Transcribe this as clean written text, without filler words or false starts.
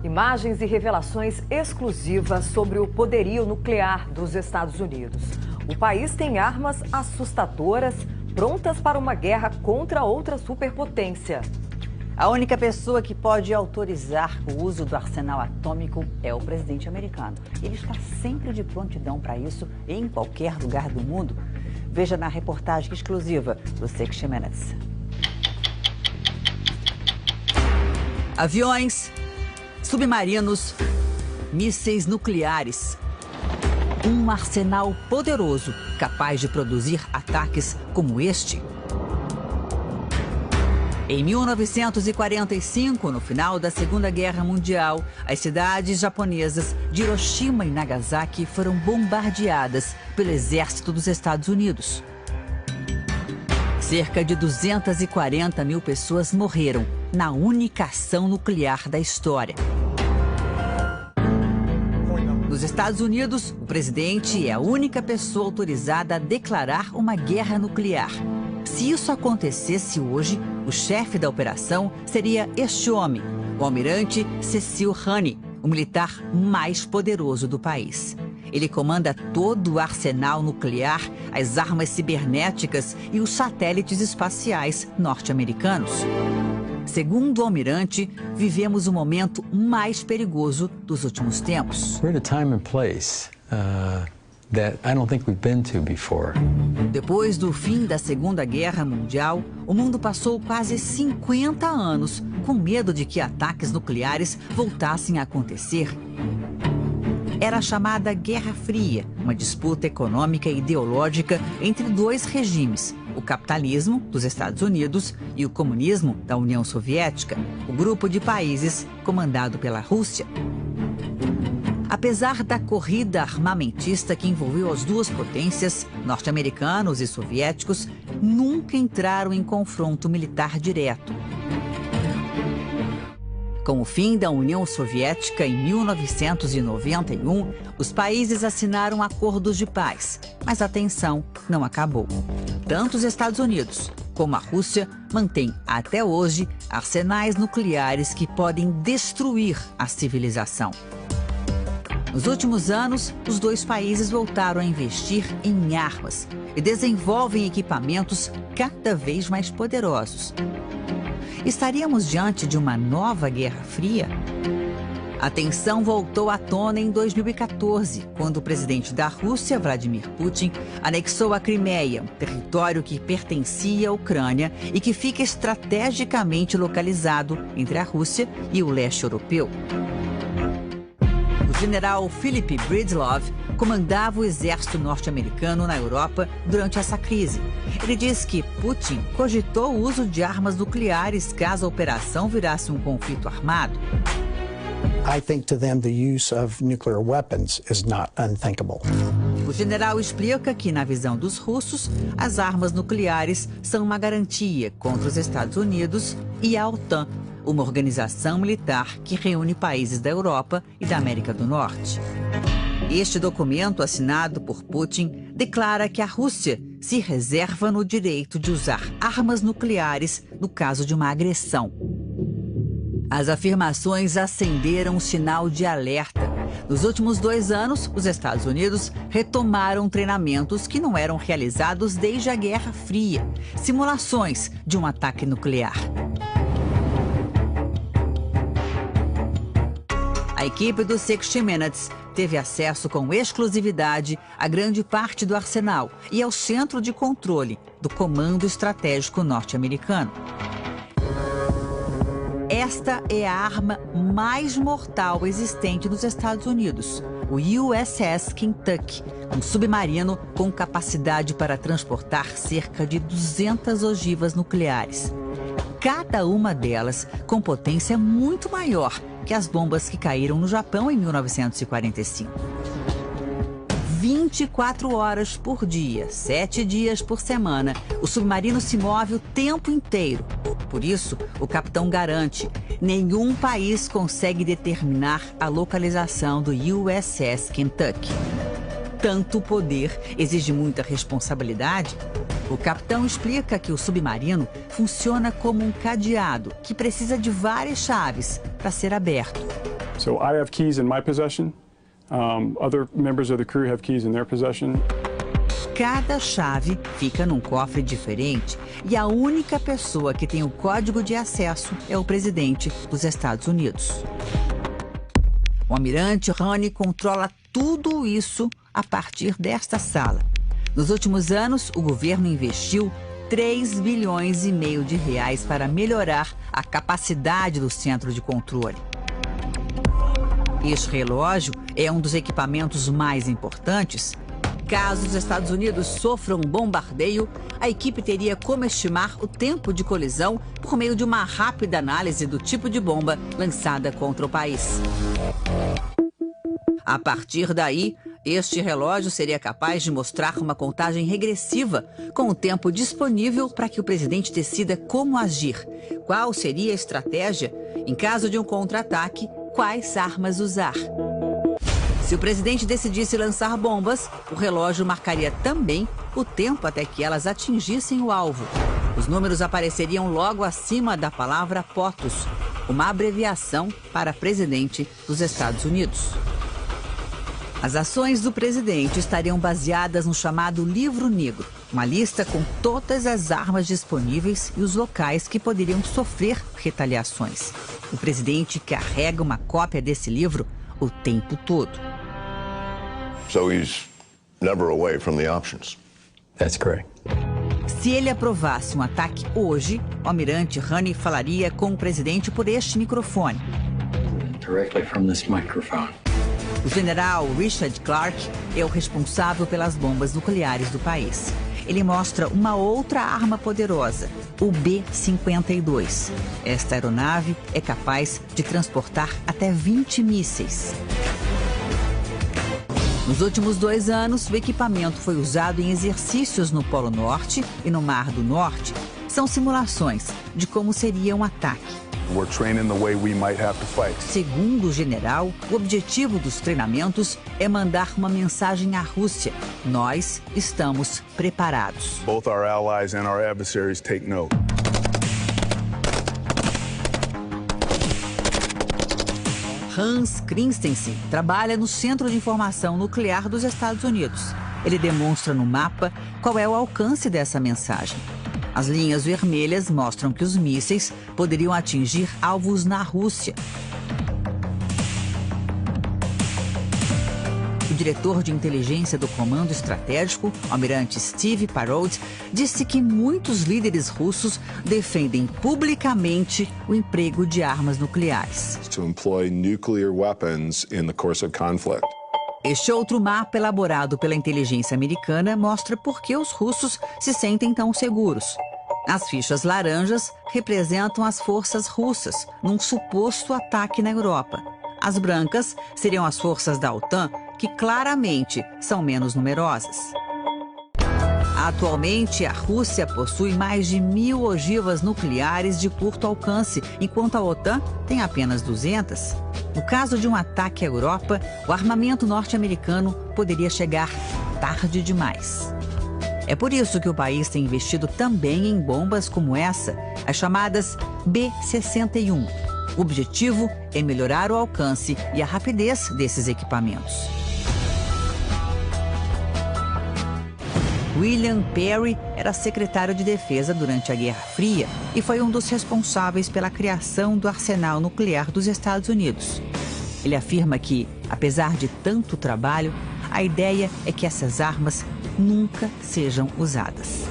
Imagens e revelações exclusivas sobre o poderio nuclear dos Estados Unidos. O país tem armas assustadoras, prontas para uma guerra contra outra superpotência. A única pessoa que pode autorizar o uso do arsenal atômico é o presidente americano. Ele está sempre de prontidão para isso em qualquer lugar do mundo. Veja na reportagem exclusiva do 60 Minutes. Aviões, submarinos, mísseis nucleares. Um arsenal poderoso capaz de produzir ataques como este. Em 1945, no final da Segunda Guerra Mundial, as cidades japonesas de Hiroshima e Nagasaki foram bombardeadas pelo exército dos Estados Unidos. Cerca de 240 mil pessoas morreram na única ação nuclear da história. Nos Estados Unidos, o presidente é a única pessoa autorizada a declarar uma guerra nuclear. Se isso acontecesse hoje, o chefe da operação seria este homem, o almirante Cecil Honey, o militar mais poderoso do país. Ele comanda todo o arsenal nuclear, as armas cibernéticas e os satélites espaciais norte-americanos. Segundo o almirante, vivemos o momento mais perigoso dos últimos tempos. We're at a time and place that I don't think we've been to before. Depois do fim da Segunda Guerra Mundial, o mundo passou quase 50 anos com medo de que ataques nucleares voltassem a acontecer. Era a chamada Guerra Fria, uma disputa econômica e ideológica entre dois regimes, o capitalismo dos Estados Unidos e o comunismo da União Soviética, o grupo de países comandado pela Rússia. Apesar da corrida armamentista que envolveu as duas potências, norte-americanos e soviéticos, nunca entraram em confronto militar direto. Com o fim da União Soviética em 1991, os países assinaram acordos de paz, mas a tensão não acabou. Tanto os Estados Unidos como a Rússia mantêm até hoje arsenais nucleares que podem destruir a civilização. Nos últimos anos, os dois países voltaram a investir em armas e desenvolvem equipamentos cada vez mais poderosos. Estaríamos diante de uma nova Guerra Fria? A tensão voltou à tona em 2014, quando o presidente da Rússia, Vladimir Putin, anexou a Crimeia, um território que pertencia à Ucrânia e que fica estrategicamente localizado entre a Rússia e o leste europeu. O general Philip Breedlove comandava o exército norte-americano na Europa durante essa crise. Ele diz que Putin cogitou o uso de armas nucleares caso a operação virasse um conflito armado. I think to them the use of nuclear weapons is not unthinkable. O general explica que, na visão dos russos, as armas nucleares são uma garantia contra os Estados Unidos e a OTAN, uma organização militar que reúne países da Europa e da América do Norte. Este documento, assinado por Putin, declara que a Rússia se reserva no direito de usar armas nucleares no caso de uma agressão. As afirmações acenderam um sinal de alerta. Nos últimos 2 anos, os Estados Unidos retomaram treinamentos que não eram realizados desde a Guerra Fria, simulações de um ataque nuclear. A equipe do 60 Minutes teve acesso com exclusividade a grande parte do arsenal e ao centro de controle do Comando Estratégico norte-americano. Esta é a arma mais mortal existente nos Estados Unidos, o USS Kentucky, um submarino com capacidade para transportar cerca de 200 ogivas nucleares. Cada uma delas com potência muito maior que as bombas que caíram no Japão em 1945. 24 horas por dia, 7 dias por semana, o submarino se move o tempo inteiro. Por isso, o capitão garante, nenhum país consegue determinar a localização do USS Kentucky. Tanto poder exige muita responsabilidade. O capitão explica que o submarino funciona como um cadeado que precisa de várias chaves para ser aberto. So I have keys in my possession. Other members of the crew have keys in their possession. Cada chave fica num cofre diferente e a única pessoa que tem o código de acesso é o presidente dos Estados Unidos. O almirante Honey controla tudo isso a partir desta sala. Nos últimos anos, o governo investiu 3 bilhões e meio de reais para melhorar a capacidade do centro de controle. Este relógio é um dos equipamentos mais importantes. Caso os Estados Unidos sofram um bombardeio, a equipe teria como estimar o tempo de colisão por meio de uma rápida análise do tipo de bomba lançada contra o país. A partir daí, este relógio seria capaz de mostrar uma contagem regressiva com o tempo disponível para que o presidente decida como agir, qual seria a estratégia em caso de um contra-ataque, quais armas usar. Se o presidente decidisse lançar bombas, o relógio marcaria também o tempo até que elas atingissem o alvo. Os números apareceriam logo acima da palavra POTUS, uma abreviação para presidente dos Estados Unidos. As ações do presidente estariam baseadas no chamado Livro Negro, uma lista com todas as armas disponíveis e os locais que poderiam sofrer retaliações. O presidente carrega uma cópia desse livro o tempo todo. So he's never away from the options. That's correct. Se ele aprovasse um ataque hoje, o almirante Honey falaria com o presidente por este microfone. Directly from this microphone. O general Richard Clark é o responsável pelas bombas nucleares do país. Ele mostra uma outra arma poderosa, o B-52. Esta aeronave é capaz de transportar até 20 mísseis. Nos últimos 2 anos, o equipamento foi usado em exercícios no Polo Norte e no Mar do Norte. São simulações de como seria um ataque. We're training the way we might have to fight. Segundo o general, o objetivo dos treinamentos é mandar uma mensagem à Rússia. Nós estamos preparados. Both our allies and our adversaries take note. Hans Christensen trabalha no Centro de Informação Nuclear dos Estados Unidos. Ele demonstra no mapa qual é o alcance dessa mensagem. As linhas vermelhas mostram que os mísseis poderiam atingir alvos na Rússia. O diretor de inteligência do Comando Estratégico, o almirante Steve Parod, disse que muitos líderes russos defendem publicamente o emprego de armas nucleares. To employ nuclear weapons in the course of conflict. Este outro mapa elaborado pela inteligência americana mostra por que os russos se sentem tão seguros. As fichas laranjas representam as forças russas num suposto ataque na Europa. As brancas seriam as forças da OTAN, que claramente são menos numerosas. Atualmente, a Rússia possui mais de 1.000 ogivas nucleares de curto alcance, enquanto a OTAN tem apenas 200. No caso de um ataque à Europa, o armamento norte-americano poderia chegar tarde demais. É por isso que o país tem investido também em bombas como essa, as chamadas B-61. O objetivo é melhorar o alcance e a rapidez desses equipamentos. William Perry era secretário de Defesa durante a Guerra Fria e foi um dos responsáveis pela criação do arsenal nuclear dos Estados Unidos. Ele afirma que, apesar de tanto trabalho, a ideia é que essas armas nunca sejam usadas.